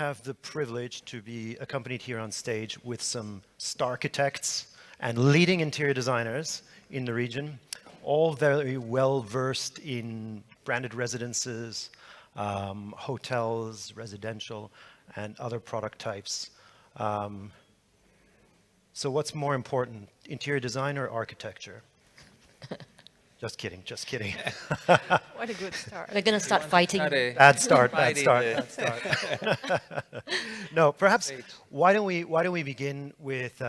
have the privilege to be accompanied here on stage with some star architects and leading interior designers in the region, all very well versed in branded residences, hotels, residential, and other product types. So what's more important, interior design or architecture? Just kidding, just kidding. What a good start. We're going to start fighting. Bad start, bad start, bad start. No, perhaps why don't we begin with,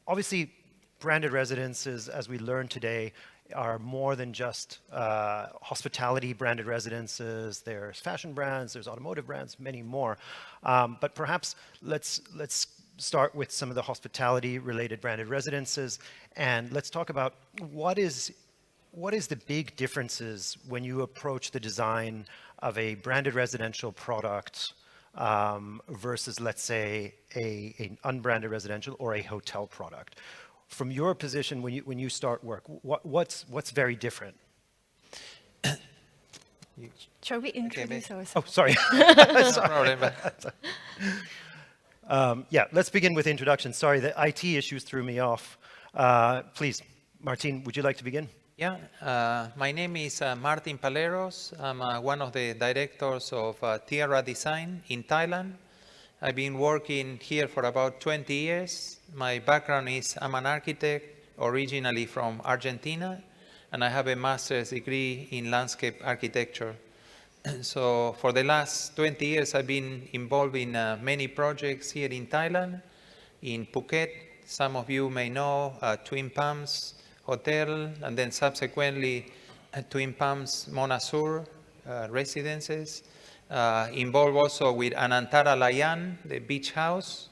obviously branded residences, as we learned today, are more than just hospitality branded residences. There's fashion brands, there's automotive brands, many more. But perhaps let's start with some of the hospitality related branded residences, and let's talk about what is the big differences when you approach the design of a branded residential product versus, let's say, an unbranded residential or a hotel product. From your position, when you start work, what's very different? Shall we introduce ourselves? Oh, sorry. No problem. Yeah, let's begin with introduction. Sorry, the IT issues threw me off. Please, Martin, would you like to begin? Yeah, my name is Martin Palleros. I'm one of the directors of Tierra Design in Thailand. I've been working here for about 20 years. My background is I'm an architect, originally from Argentina, and I have a master's degree in landscape architecture. So for the last 20 years, I've been involved in many projects here in Thailand, in Phuket. Some of you may know Twin Palms Hotel, and then subsequently Twin Palms Monasur residences. Involved also with Anantara Layan, the beach house.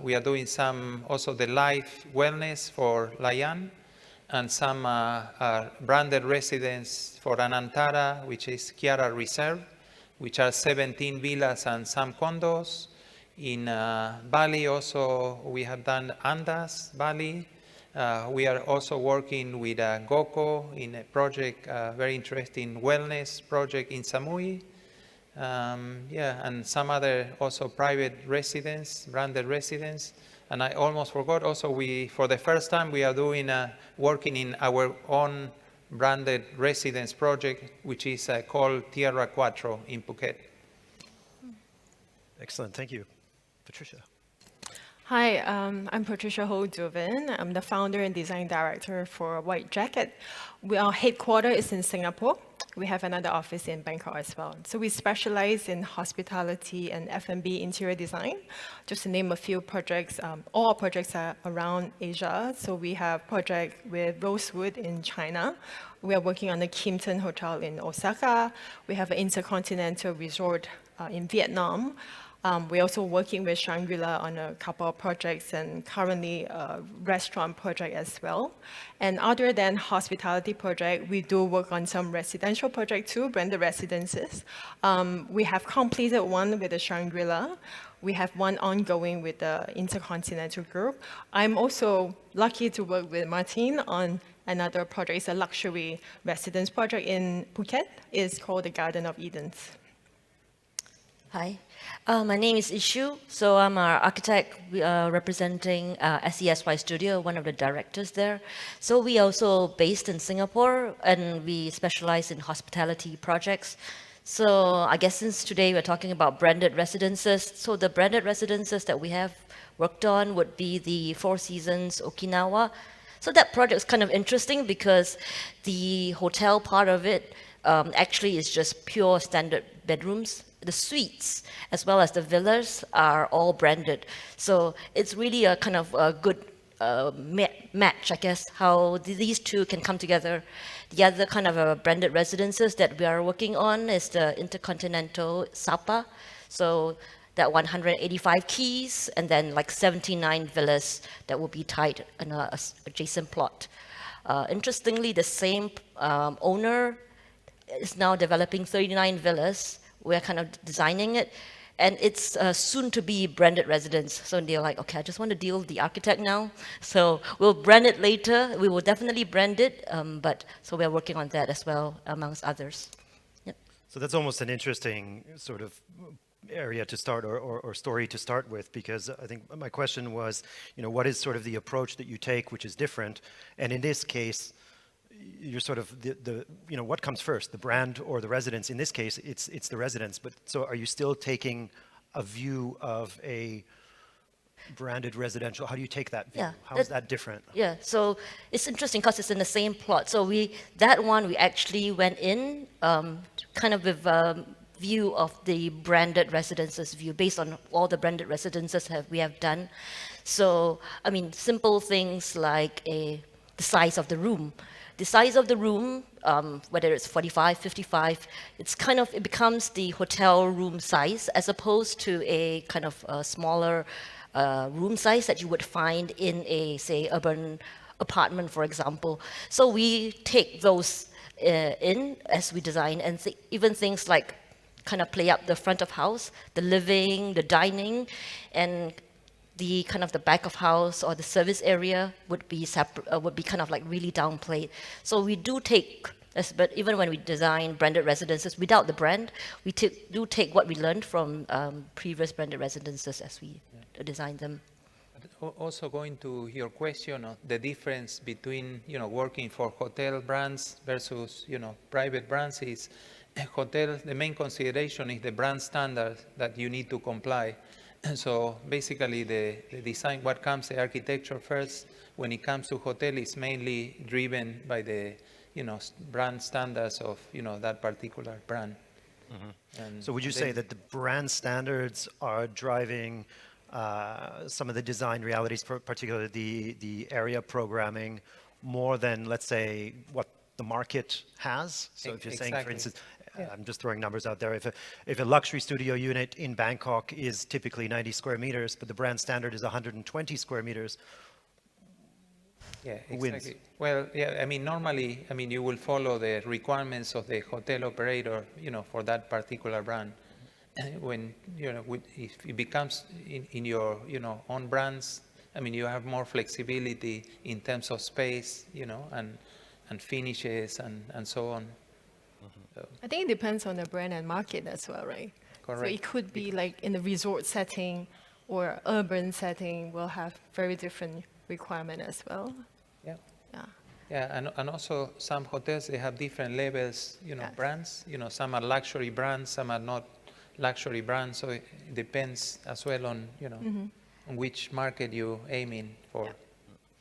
We are doing some also the life wellness for Layan, and some branded residence for Anantara, which is Kiara Reserve, which are 17 villas and some condos. In Bali also we have done Andas, Bali. We are also working with GoCo in a project, very interesting wellness project in Samui. Yeah, and some other also private residence, branded residence. And I almost forgot also for the first time, we are doing, working in our own branded residence project, which is called Tierra Cuatro in Phuket. Excellent, thank you. Patricia. Hi, I'm Patricia Douven. I'm the founder and design director for White Jacket. Our headquarters is in Singapore. We have another office in Bangkok as well. So we specialize in hospitality and F&B interior design. Just to name a few projects, all our projects are around Asia. So we have project with Rosewood in China. We are working on the Kimpton Hotel in Osaka. We have an intercontinental resort in Vietnam. We're also working with Shangri-La on a couple of projects, and currently a restaurant project as well. And other than hospitality project, we do work on some residential project too, branded residences. We have completed one with the Shangri-La. We have one ongoing with the Intercontinental Group. I'm also lucky to work with Martin on another project. It's a luxury residence project in Phuket. It's called the Garden of Edens. Hi, my name is Hsiu. So I'm an architect representing SCSY Studio, one of the directors there. So we also based in Singapore, and we specialize in hospitality projects. So I guess since today we're talking about branded residences, so the branded residences that we have worked on would be the Four Seasons Okinawa. So that project is kind of interesting because the hotel part of it actually is just pure standard bedrooms. The suites, as well as the villas, are all branded. So it's really a kind of a good match, I guess, how these two can come together. The other kind of branded residences that we are working on is the Intercontinental Sapa. So that 185 keys, and then like 79 villas that will be tied in an adjacent plot. Interestingly, the same owner is now developing 39 villas. We're kind of designing it, and it's soon to be branded residence. So they're like, okay, I just want to deal with the architect now. So we'll brand it later. We will definitely brand it, but so we're working on that as well, amongst others. Yep. So that's almost an interesting sort of area to start or story to start with, because I think my question was, what is sort of the approach that you take, which is different? And in this case, you're sort of what comes first, the brand or the residence? In this case, it's the residence. But so are you still taking a view of a branded residential? How do you take that view? Yeah, How is that different? Yeah, so it's interesting because it's in the same plot. So that one we actually went in kind of with a view of the branded residences view based on all the branded residences we have done. So I mean, simple things like the size of the room. The size of the room, whether it's 45, 55, it becomes the hotel room size as opposed to a kind of smaller room size that you would find in a, say, urban apartment, for example. So we take those in as we design, and even things like kind of play up the front of house, the living, the dining, and the kind of the back of house or the service area would be would be kind of like really downplayed. So we do take, but even when we design branded residences without the brand, we do take what we learned from previous branded residences as we design them. Also going to your question of the difference between, working for hotel brands versus, private brands is hotel, the main consideration is the brand standard that you need to comply. So basically the design, what comes the architecture first, when it comes to hotel, is mainly driven by the, brand standards of, that particular brand. Mm-hmm. So would you say that the brand standards are driving some of the design realities, particularly the area programming, more than, let's say, what the market has? So if you're saying, for instance, I'm just throwing numbers out there, if a luxury studio unit in Bangkok is typically 90 square meters, but the brand standard is 120 square meters, yeah, exactly. wins? Well, yeah, I mean, normally, you will follow the requirements of the hotel operator, for that particular brand. When, if it becomes in your, own brands, you have more flexibility in terms of space, and finishes and so on. So. I think it depends on the brand and market as well, right? Correct. So it could be like in the resort setting or urban setting will have very different requirement as well. Yeah. Yeah. Yeah, and also some hotels, they have different levels, Yes. brands. Some are luxury brands, some are not luxury brands. So it depends as well on, on which market you aiming for. Yeah.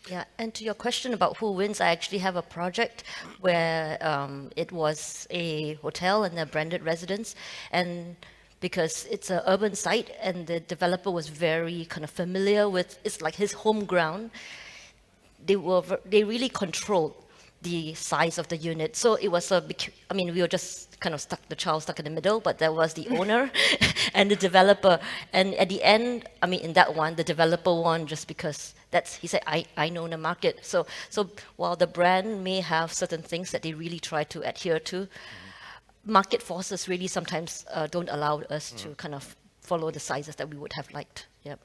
Yeah, and to your question about who wins, I actually have a project where it was a hotel and a branded residence, and because it's an urban site and the developer was very kind of familiar with, it's like his home ground, they really controlled the size of the unit. So it was we were just kind of the child stuck in the middle, but there was the owner and the developer. And at the end, in that one, the developer won just because he said, I know the market. So while the brand may have certain things that they really try to adhere to, market forces really sometimes don't allow us to kind of follow the sizes that we would have liked. Yep.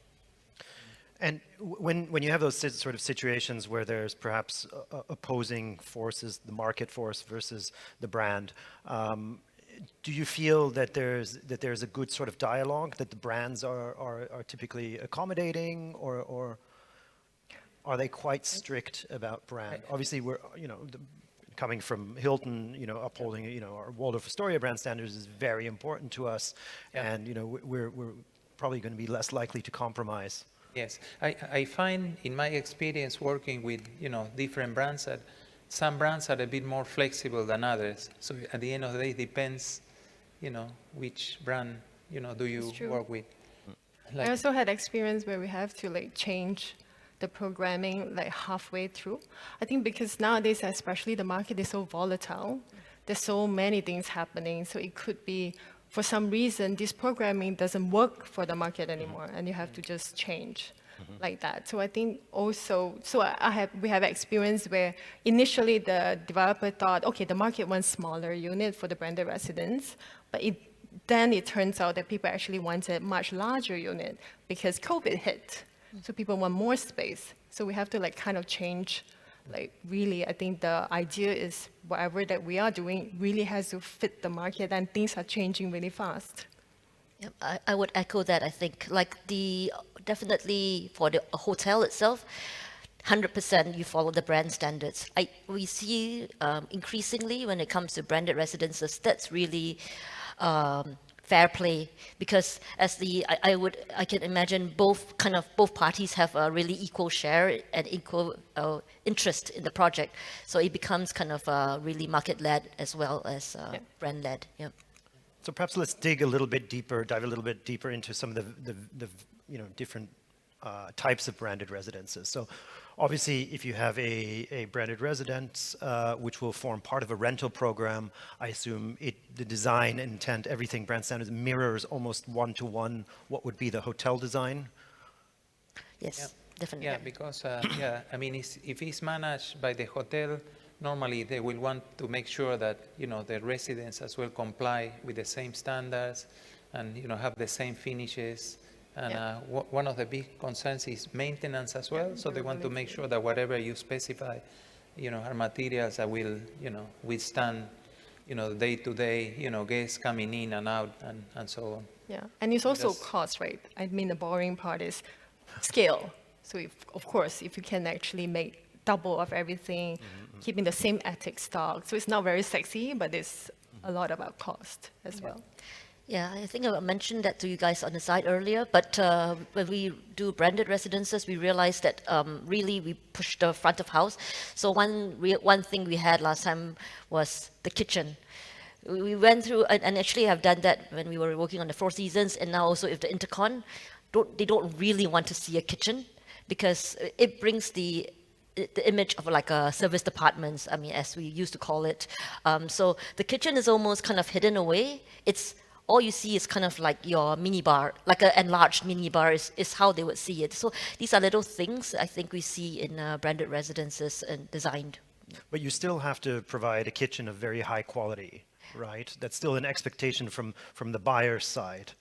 And when you have those sort of situations where there's perhaps opposing forces, the market force versus the brand, do you feel that there's a good sort of dialogue, that the brands are typically accommodating, or are they quite strict about brand? Obviously, we're coming from Hilton, upholding our Waldorf Astoria brand standards is very important to us, and we're probably going to be less likely to compromise. Yes, I find in my experience working with, different brands that some brands are a bit more flexible than others. So at the end of the day, it depends, which brand, do you work with. I also had experience where we have to change the programming halfway through. I think because nowadays, especially the market is so volatile, there's so many things happening. So it could be, for some reason, this programming doesn't work for the market anymore, and you have to just change like that. So I think also, we have experience where initially the developer thought, okay, the market wants smaller unit for the branded residence, but then it turns out that people actually wanted much larger unit because COVID hit. So people want more space. So we have to kind of change. Really, I think the idea is whatever that we are doing really has to fit the market, and things are changing really fast. Yep, I would echo that. I think like definitely for the hotel itself, 100% you follow the brand standards. We see increasingly when it comes to branded residences, that's really fair play, because I can imagine both parties have a really equal share and equal interest in the project. So it becomes kind of really market-led as well as brand-led. Yeah. So perhaps let's dig a little bit deeper, dive a little bit deeper into some of the different types of branded residences. So obviously, if you have a branded residence, which will form part of a rental program, I assume the design, intent, everything brand standards mirrors almost one-to-one what would be the hotel design. Yes, definitely. Yeah, because, I mean, if it's managed by the hotel, normally they will want to make sure that, the residents as well comply with the same standards and, have the same finishes. And one of the big concerns is maintenance as well. So they want to make sure that whatever you specify, are materials that will, withstand, day-to-day, guests coming in and out and so on. Yeah, and it's also cost, right? I mean, the boring part is scale. So of course, if you can actually make double of everything, keeping the same attic stock. So it's not very sexy, but it's a lot about cost as well. Yeah, I think I mentioned that to you guys on the side earlier, but when we do branded residences, we realized that really we push the front of house. So one thing we had last time was the kitchen. We went through, and actually have done that when we were working on the Four Seasons, and now also if the Intercon, they don't really want to see a kitchen because it brings the image of like a service departments, I mean, as we used to call it. So the kitchen is almost kind of hidden away. All you see is kind of like your mini bar, like an enlarged mini bar is how they would see it. So these are little things I think we see in branded residences and designed. But you still have to provide a kitchen of very high quality, right? That's still an expectation from the buyer's side.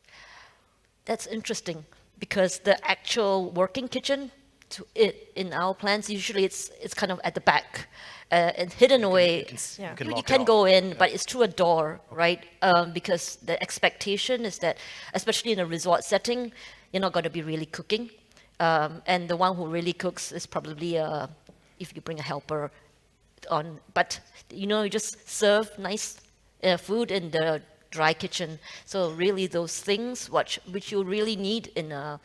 That's interesting because the actual working kitchen in our plans, usually it's kind of at the back and hidden away. You can go in, but it's through a door, right? Because the expectation is that, especially in a resort setting, you're not going to be really cooking. And the one who really cooks is probably if you bring a helper on. But, you just serve nice food in the dry kitchen. So really those things which you really need in a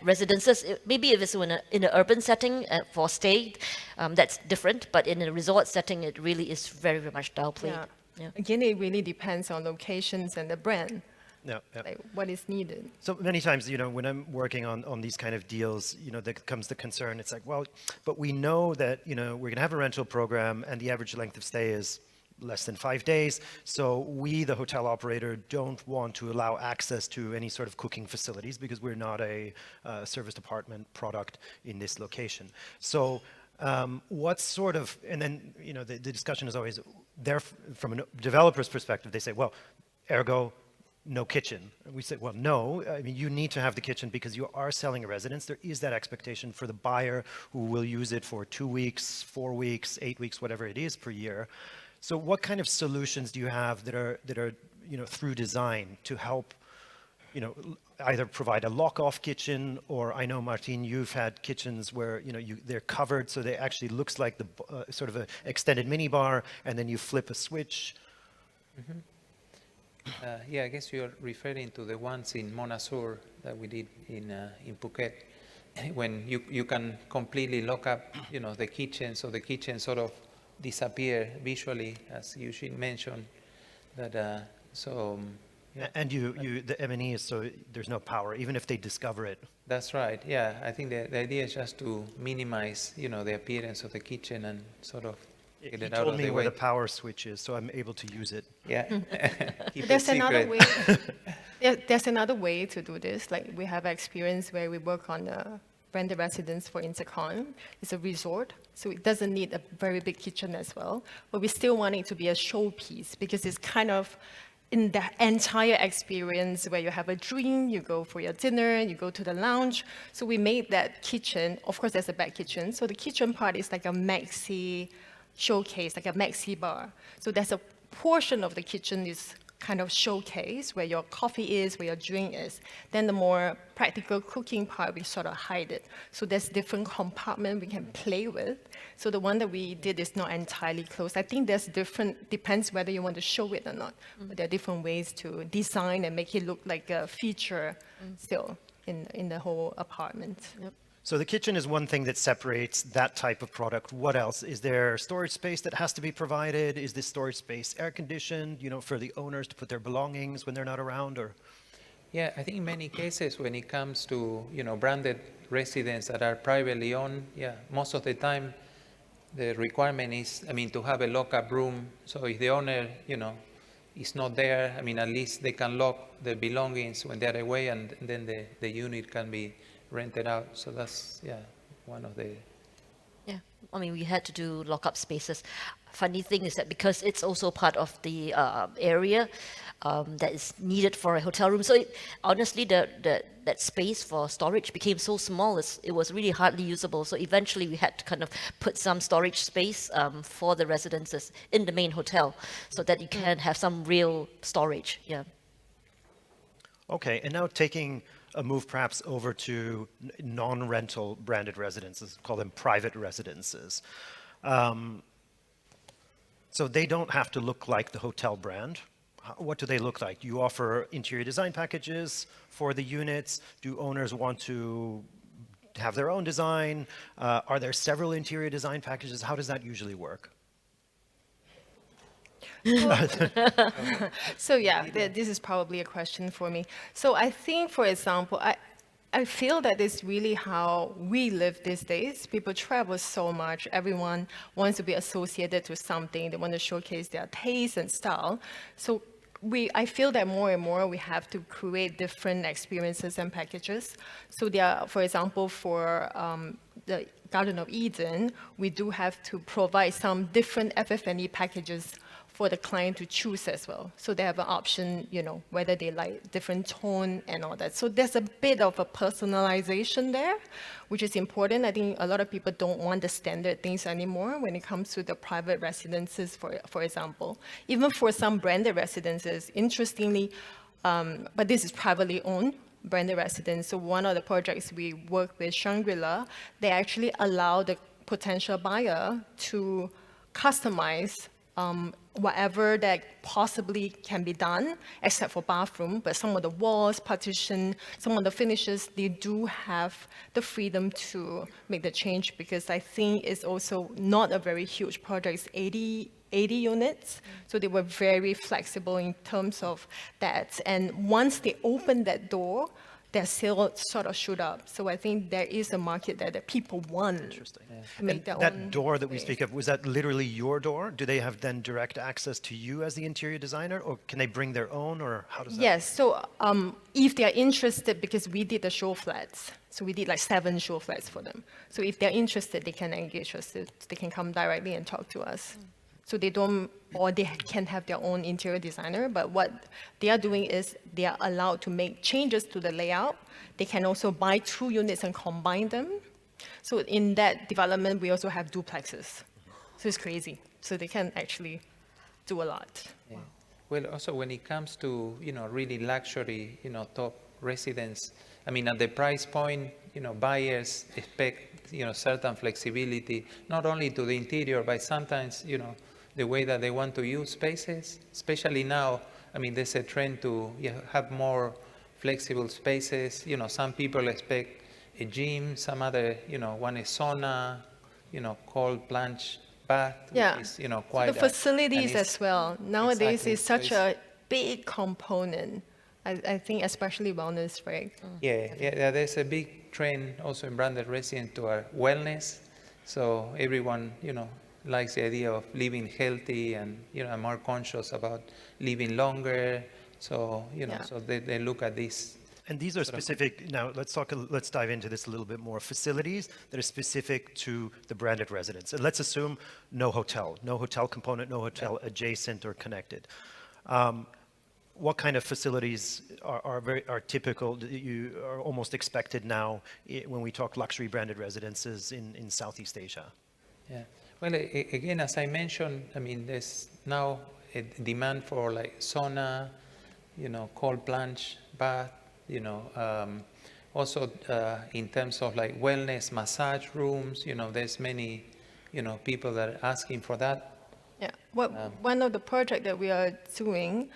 residences, maybe if it's in an urban setting for stay, that's different. But in a resort setting, it really is very, very much downplayed. Yeah. Again, it really depends on locations and the brand. Yeah. Like what is needed. So many times, when I'm working on these kind of deals, there comes the concern. It's like, well, but we know that, we're going to have a rental program and the average length of stay is less than 5 days. So we, the hotel operator, don't want to allow access to any sort of cooking facilities because we're not a service department product in this location. So what sort of, and then, the discussion is always there from a developer's perspective. They say, well, ergo, no kitchen. And we say, well, no, I mean, you need to have the kitchen because you are selling a residence. There is that expectation for the buyer who will use it for 2 weeks, 4 weeks, 8 weeks, whatever it is per year. So what kind of solutions do you have that are through design to help, either provide a lock-off kitchen, or I know, Martin, you've had kitchens where, they're covered so they actually looks like the sort of an extended minibar, and then you flip a switch. Yeah, I guess you're referring to the ones in Mona Sur that we did in Phuket, when you can completely lock up, the kitchen, so the kitchen sort of disappear visually, as you should mention. That yeah. And the M&E is so there's no power, even if they discover it. That's right. Yeah, I think the idea is just to minimize, the appearance of the kitchen and sort of get it out of the way. He told me where the power switch is, so I'm able to use it. Yeah. There's another way. There's another way to do this. Like we have experience where we work on a branded residence for Intercon. It's a resort, so it doesn't need a very big kitchen as well. But we still want it to be a showpiece because it's kind of in the entire experience where you have a drink, you go for your dinner, you go to the lounge. So we made that kitchen, of course there's a back kitchen, so the kitchen part is like a maxi showcase, like a maxi bar. So there's a portion of the kitchen is kind of showcase where your coffee is, where your drink is. Then the more practical cooking part, we sort of hide it. So there's different compartment we can play with. So the one that we did is not entirely closed. I think there's different, depends whether you want to show it or not. But there are different ways to design and make it look like a feature still in the whole apartment. Yep. So the kitchen is one thing that separates that type of product. What else? Is there storage space that has to be provided? Is this storage space air conditioned, for the owners to put their belongings when they're not around, or? Yeah, I think in many cases when it comes to, branded residents that are privately owned, most of the time the requirement is, to have a lock-up room. So if the owner, is not there, at least they can lock the belongings when they're away, and then the unit can be rented out. So that's, one of the... Yeah, we had to do lock-up spaces. Funny thing is that because it's also part of the area that is needed for a hotel room, so honestly, that space for storage became so small, it was really hardly usable. So eventually we had to kind of put some storage space for the residences in the main hotel so that you can have some real storage, Okay, and now taking a move perhaps over to non-rental branded residences, call them private residences. So they don't have to look like the hotel brand. What do they look like? Do you offer interior design packages for the units? Do owners want to have their own design? Are there several interior design packages? How does that usually work? So this is probably a question for me. So I think, for example, I feel that it's really how we live these days. People travel so much. Everyone wants to be associated to something. They want to showcase their taste and style. So I feel that more and more we have to create different experiences and packages. So for example, for the Garden of Eden, we do have to provide some different FF&E packages for the client to choose as well. So they have an option, whether they like different tone and all that. So there's a bit of a personalization there, which is important. I think a lot of people don't want the standard things anymore when it comes to the private residences, for example. Even for some branded residences, interestingly, but this is privately owned, branded residence. So one of the projects we work with, Shangri-La, they actually allow the potential buyer to customize whatever that possibly can be done, except for bathroom, but some of the walls, partition, some of the finishes, they do have the freedom to make the change, because I think it's also not a very huge project. It's 80 units, so they were very flexible in terms of that. And once they open that door, their sales sort of shoot up. So I think there is a market there that people want. Interesting. To make And their that own door that we space. speak of, was that literally your door? Do they have then direct access to you as the interior designer, or can they bring their own, or how does that? Yes, so if they're interested, because we did the show flats, so we did like 7 show flats for them. So if they're interested, they can engage us. They can come directly and talk to us. So they don't, or they can have their own interior designer, but what they are doing is they are allowed to make changes to the layout. They can also buy 2 units and combine them. So in that development, we also have duplexes. So it's crazy. So they can actually do a lot. Yeah. Well, also when it comes to, really luxury, top residents, at the price point, buyers expect, certain flexibility, not only to the interior, but sometimes, the way that they want to use spaces, especially now. There's a trend to have more flexible spaces. Some people expect a gym, some other, want a sauna, cold plunge bath, Yeah, which is, quite the facilities and it's- as well. Nowadays, Exactly. it's So such a big component. I think especially wellness, right? Yeah, there's a big trend also in branded residence toward wellness. So everyone, likes the idea of living healthy and, are more conscious about living longer. So, so they look at this. And these are specific, now let's dive into this a little bit more. Facilities that are specific to the branded residence. And let's assume no hotel component, no hotel adjacent or connected. What kind of facilities are typical, that you are almost expected now when we talk luxury branded residences in Southeast Asia? Yeah. Well, again, as I mentioned, there's now a demand for like sauna, cold plunge bath, also in terms of like wellness massage rooms, there's many, people that are asking for that. Yeah, well, one of the projects that we are doing,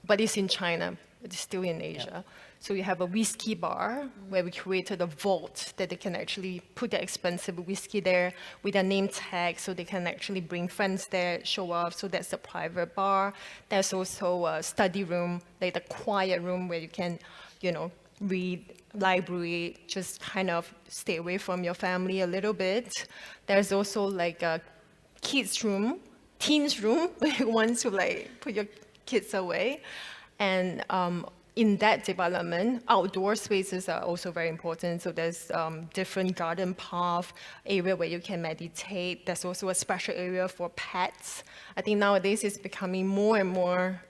but it's in China, but it's still in Asia. So we have a whiskey bar where we created a vault that they can actually put their expensive whiskey there with their name tag, so they can actually bring friends there, show off. So that's a private bar. There's also a study room, like the quiet room where you can, read, library, just kind of stay away from your family a little bit. There's also like a kids room, teens room, where you want to like put your kids away. And in that development, outdoor spaces are also very important. So there's different garden path area where you can meditate. There's also a special area for pets. I think nowadays it's becoming more and more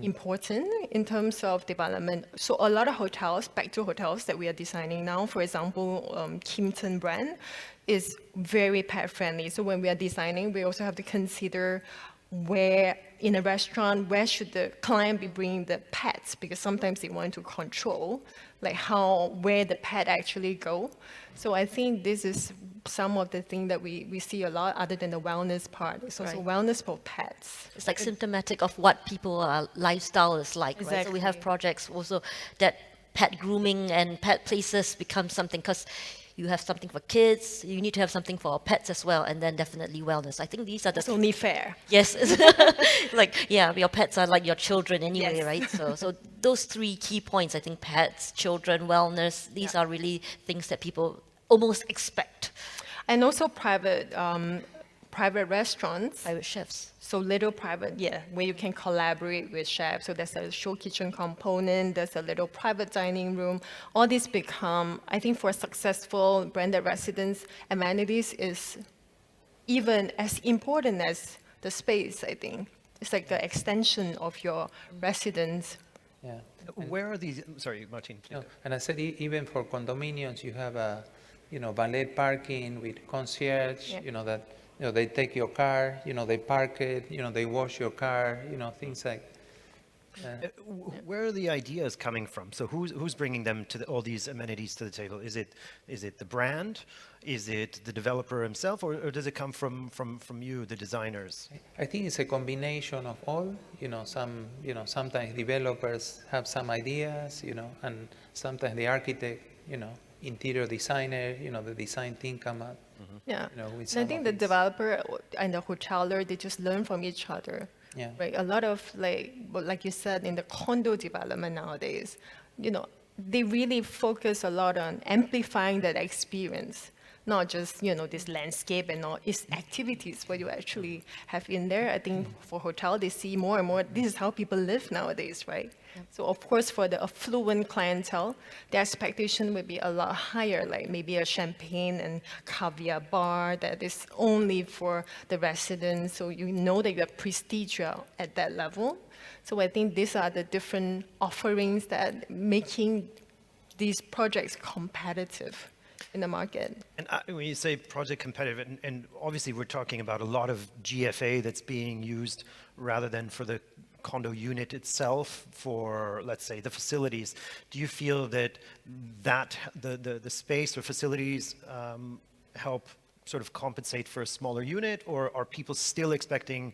important in terms of development. So a lot of hotels, back to hotels that we are designing now, for example, Hilton brand is very pet friendly. So when we are designing, we also have to consider where in a restaurant, where should the client be bringing the pets? Because sometimes they want to control, like where the pet actually go. So I think this is some of the things that we see a lot, other than the wellness part. It's also wellness for pets. It's like symptomatic of what people lifestyle is like, right? So we have projects also that pet grooming and pet places become something, because you have something for kids, you need to have something for pets as well, and then definitely wellness. I think these are the... It's only fair. Yes. Like, yeah, your pets are like your children anyway, right? So those three key points, I think pets, children, wellness, these are really things that people almost expect. And also private restaurants. Private chefs. So little private, where you can collaborate with chefs. So there's a show kitchen component, there's a little private dining room. All these become, I think for successful branded residence, amenities is even as important as the space, I think. It's like the extension of your residence. Yeah. Where are these, sorry, Martin. No, and I said even for condominiums, you have a, valet parking with concierge, that they take your car, they park it, they wash your car, things like. Where are the ideas coming from? So who's bringing them to all these amenities to the table? Is it the brand? Is it the developer himself, or does it come from you, the designers? I think it's a combination of all. Sometimes developers have some ideas, and sometimes the architect, interior designer, the design team come up. Yeah, with and I think the developer and the hoteler, they just learn from each other. Yeah. Right. A lot of like you said, in the condo development nowadays, they really focus a lot on amplifying that experience, not just this landscape and all its activities what you actually have in there. I think for hotel they see more and more this is how people live nowadays, right? Yeah. So of course for the affluent clientele, the expectation would be a lot higher, like maybe a champagne and caviar bar that is only for the residents, so you know that you have prestige at that level. So I think these are the different offerings that making these projects competitive in the market. And when you say project competitive, and obviously we're talking about a lot of GFA that's being used rather than for the condo unit itself, for, let's say, the facilities. Do you feel that the space or facilities help sort of compensate for a smaller unit, or are people still expecting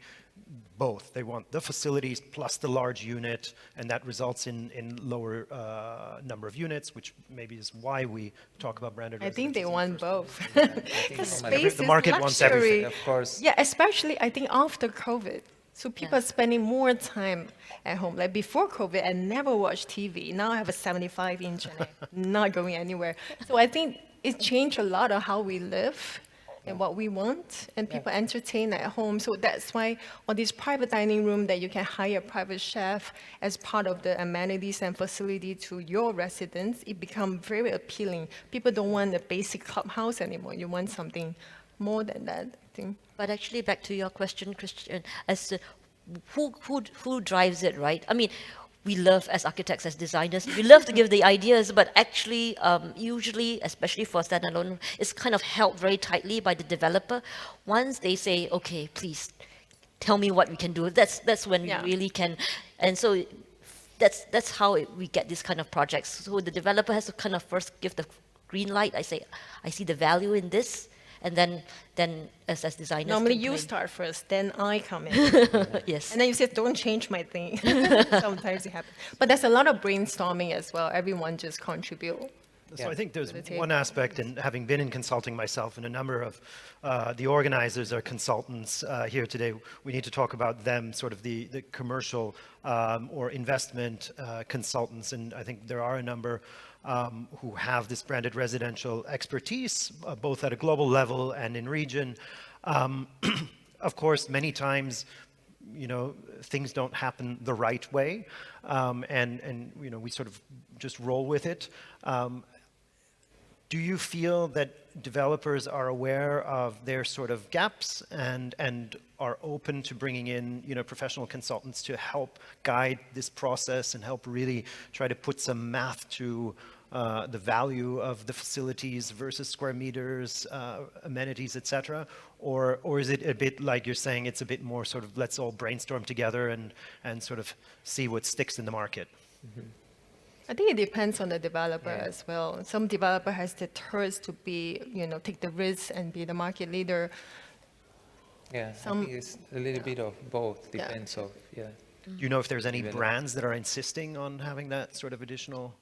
both? They want the facilities plus the large unit, and that results in lower number of units, which maybe is why we talk about branded I think they want both. The Space the market is wants luxury. everything. Of course. Yeah, especially I think after COVID. So people are spending more time at home. Like before COVID, I never watched TV. Now I have a 75-inch and I'm not going anywhere. So I think it changed a lot of how we live and what we want, and people entertain at home. So that's why all these private dining room that you can hire a private chef as part of the amenities and facility to your residents, it becomes very appealing. People don't want a basic clubhouse anymore. You want something more than that, I think. But actually, back to your question, Christian, as to who drives it, right? I mean, we love, as architects, as designers, we love to give the ideas, but actually, usually, especially for standalone, it's kind of held very tightly by the developer. Once they say, okay, please, tell me what we can do. That's when Yeah. we really can, and so that's how we get these kind of projects. So the developer has to kind of first give the green light. I say, I see the value in this, and then as designers, Normally can you play. start first, then I come in. Yes. And then you say, don't change my thing. Sometimes it happens. But there's a lot of brainstorming as well. Everyone just contribute. So I think there's To the table. one aspect, and having been in consulting myself, and a number of the organizers are consultants here today, we need to talk about them, sort of the commercial or investment consultants. And I think there are a number who have this branded residential expertise, both at a global level and in region. Of course, many times, things don't happen the right way, and we sort of just roll with it. Do you feel that developers are aware of their sort of gaps and are open to bringing in, professional consultants to help guide this process and help really try to put some math to the value of the facilities versus square meters, amenities, etc.? Or is it a bit like you're saying, it's a bit more sort of let's all brainstorm together and sort of see what sticks in the market? Mm-hmm. I think it depends on the developer as well. Some developer has the thirst to be, take the risk and be the market leader. Yeah, I Some- think it's a little bit of both, Yeah. depends of, yeah. Do you know if there's any Develop. brands that are insisting on having that sort of additional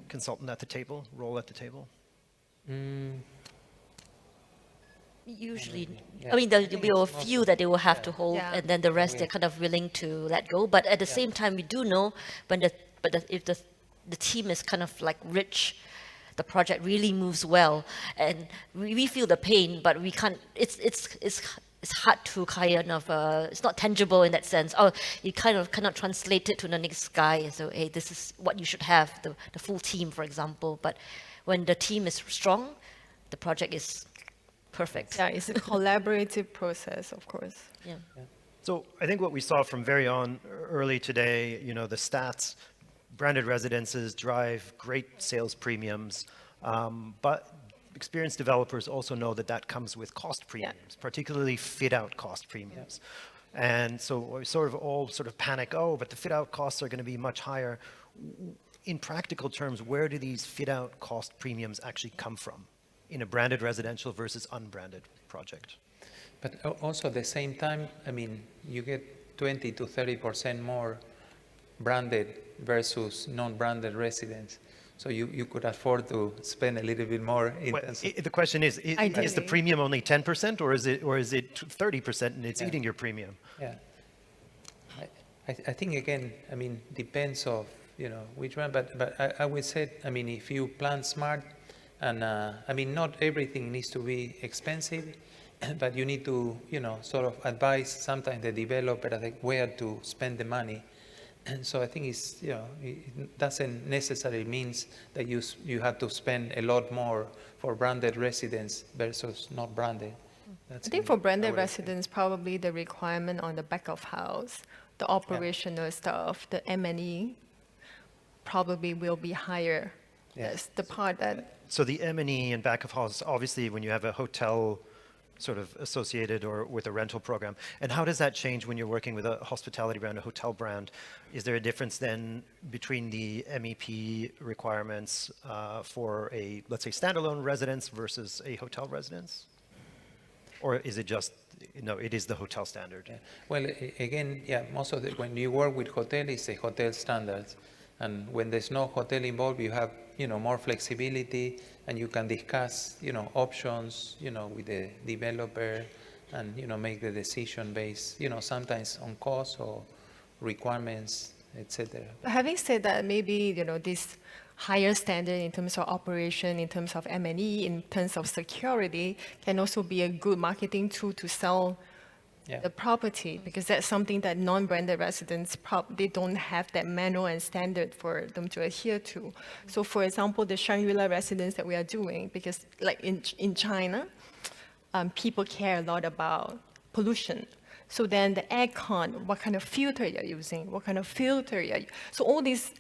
consultant at the table, role at the table? Usually, Yeah. I mean, there'll I think be a it's few mostly- that they will have to hold, Yeah. and then the rest they're kind of willing to let go. But at the same time, we do know when if the team is kind of like rich, the project really moves well, and we feel the pain, but we can't. It's hard to kind of. It's not tangible in that sense. Oh, you kind of cannot translate it to the next guy. So hey, this is what you should have, the full team, for example. But when the team is strong, the project is perfect. Yeah, it's a collaborative process, of course. Yeah. So I think what we saw from very early today, the stats, branded residences drive great sales premiums, but experienced developers also know that comes with cost premiums, particularly fit-out cost premiums. And so we sort of all panic, but the fit-out costs are going to be much higher. In practical terms, where do these fit-out cost premiums actually come from in a branded residential versus unbranded project? But also at the same time, I mean, you get 20 to 30% more branded versus non-branded residents. So you could afford to spend a little bit more in Well, terms of- the question is the Ideally. premium only 10% or is it 30% and it's Yeah. eating your premium? Yeah. I think again, I mean, depends of, which one, but I would say, I mean, if you plan smart and, I mean, not everything needs to be expensive, but you need to, sort of advise sometimes the developer like where to spend the money. And so I think it's, it doesn't necessarily means that you have to spend a lot more for branded residents versus not branded. That's I think in for branded our residents, probably the requirement on the back of house, the operational stuff, the M&E, probably will be higher. Yeah. That's the part that, So the M&E and back of house, obviously when you have a hotel sort of associated or with a rental program, and how does that change when you're working with a hospitality brand, a hotel brand? Is there a difference then between the MEP requirements for a, let's say, standalone residence versus a hotel residence? Or is it just, no, it is the hotel standard? Yeah. Well, again, most of when you work with hotel, it's the hotel standards. And when there's no hotel involved, you have, more flexibility and you can discuss, options, with the developer and, make the decision based, sometimes on cost or requirements, etc. having said that, maybe, this higher standard in terms of operation, in terms of M&E, in terms of security, can also be a good marketing tool to sell the property, because that's something that non-branded residents they don't have that manual and standard for them to adhere to. So for example, the Shangri-La residence that we are doing, because like in China, people care a lot about pollution. So then the aircon, what kind of filter you're using, what kind of filter so all these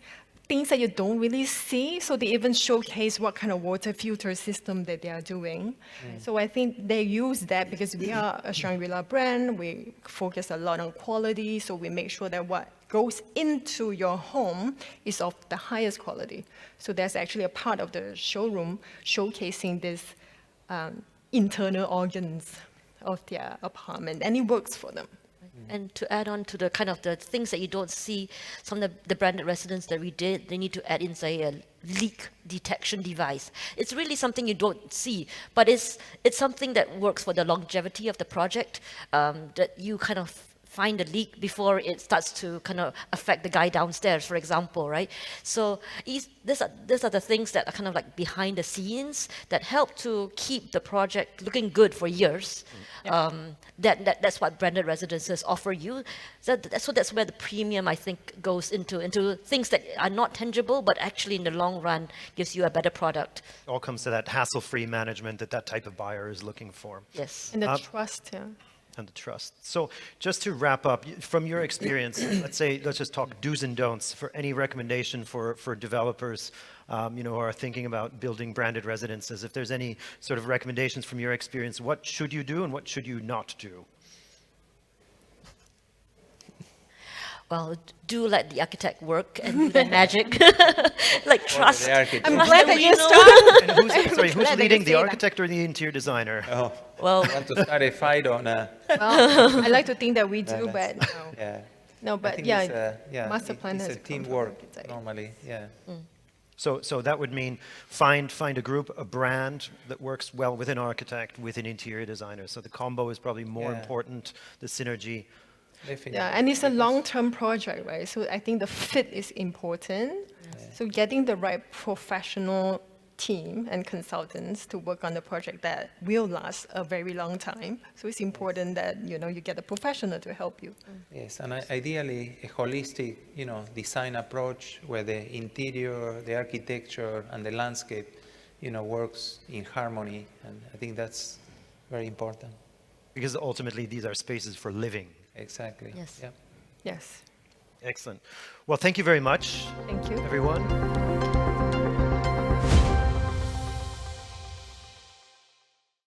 things that you don't really see. So they even showcase what kind of water filter system that they are doing. So I think they use that because we are a Shangri-La brand. We focus a lot on quality. So we make sure that what goes into your home is of the highest quality. So that's actually a part of the showroom showcasing this internal organs of their apartment, and it works for them. And to add on to the kind of the things that you don't see, some of the branded residents that we did, they need to add in, say, a leak detection device. It's really something you don't see, but it's something that works for the longevity of the project, that you kind of find the leak before it starts to kind of affect the guy downstairs, for example, right? So these are the things that are kind of like behind the scenes that help to keep the project looking good for years. That's what branded residences offer you. So that's where the premium, I think, goes into things that are not tangible, but actually in the long run gives you a better product. All comes to that hassle-free management that type of buyer is looking for. Yes. And the trust, yeah. And the trust. So just to wrap up, from your experience, let's just talk do's and don'ts for any recommendation for developers, who are thinking about building branded residences. If there's any sort of recommendations from your experience, what should you do and what should you not do? Well, do let the architect work and do the magic. Like trust. I'm glad that you started. And who's Glad that leading, you the say that. architect or the interior designer? Oh, Well, I want to start a fight on. Well, I like to think that we do, No, but no. Yeah. No, I but think yeah, master plan it's has a to come from teamwork architect. normally. Yeah. So that would mean find a group, a brand that works well with an architect, with an interior designer. So the combo is probably more Yeah. important, the synergy. Definitely. Yeah, and it's a long-term project, right? So I think the fit is important. So getting the right professional team and consultants to work on the project that will last a very long time. So it's important that you get a professional to help you. Yes, and ideally a holistic, design approach where the interior, the architecture, and the landscape, works in harmony. And I think that's very important. Because ultimately these are spaces for living. Exactly. Yes. Yeah. Yes. Excellent. Well, thank you very much, Thank you. everyone.